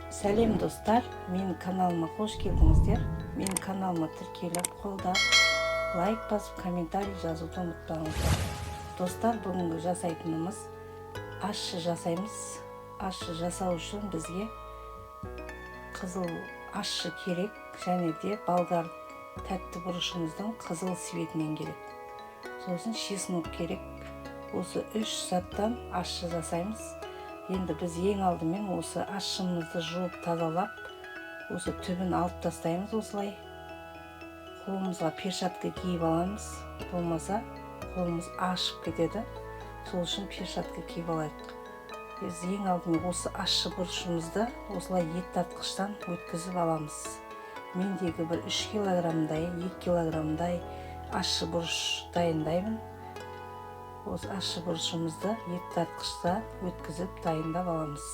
Сәлем достар, менің каналыма қош келдіңіздер. Менің каналыма тіркеліп, қолдап, лайк басып, комментарий жазуды ұмытпаңыздар. Достар, бүгінгі жасайтынымыз ащы жасаймыз. Ащы жасау үшін бізге қызыл ащы керек, және де болгар тәтті бұрышымыздың қызыл светінен керек. Сосын чеснок керек. Осы 3 заттан ащы жасаймыз. Енді біз ең алдымен осы ащымызды жуып тазалап, осы түбін алып тастаймыз осылай. Қолымызға перчатка киіп аламыз. Болмаса қолымыз ашып кетеді. Сол үшін перчатка киіп алайық. Біз ең алдымен осы ащы бұрышымызды осылай ет тартқыштан өткізіп аламыз. Мендегі бір 3 килограммдай, 2 килограммдай ащы бұрыш дайындаймын. Осы ащы бұрышымызды ет тартқышта өткізіп дайындап аламыз.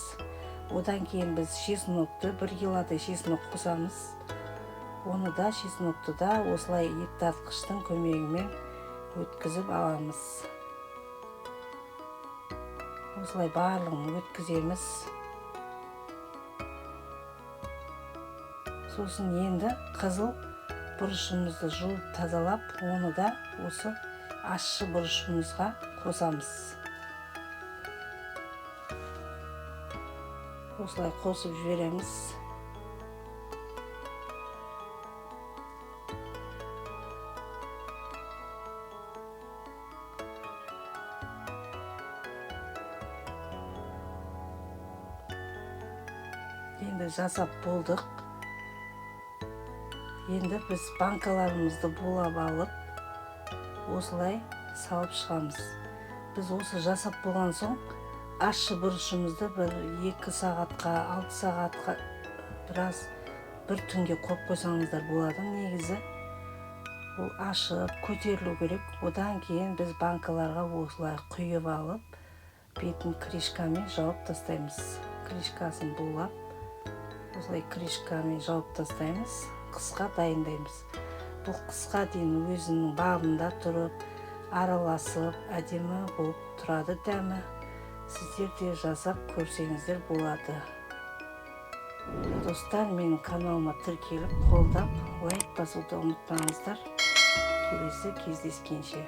Одан кейін біз чеснокты 1 килодай чеснок қосамыз. Оны да чеснокты да осылай ет тартқыштың көмегімен өткізіп аламыз. Осылай барлығын өткіземіз. Сосын енді қызыл бұрышымызды жуып тазалап, оны да осы ащы бұрышымызға қосамыз. Осылай қосып жібереміз. Енді жасап болдық. Енді біз банкаларымызды булап алып, осылай салып шығамыз. Біз осы жасап болған соң, ащы бұрышымызды бір 2 сағатқа, 6 сағатқа бір түнге қойып қойсаңыздар болады. Негізі ол ашып, көтерілу керек. Одан кейін біз банкаларға осылай құйып алып, бетін крышкамен жауып тастаймыз. Крышкасын булап, осылай крышкамен жауып тастаймыз. Қысқа дайындаймыз. Бұл қысқа дейін өзінің бағында тұрып, араласып, әдемі болып тұрады дәмі. Сіздер де жасап көрсеңіздер болады. Достар, менің каналыма тіркеліп, қолдап, лайк басуды ұмытпаңыздар. Келесі кездескенше.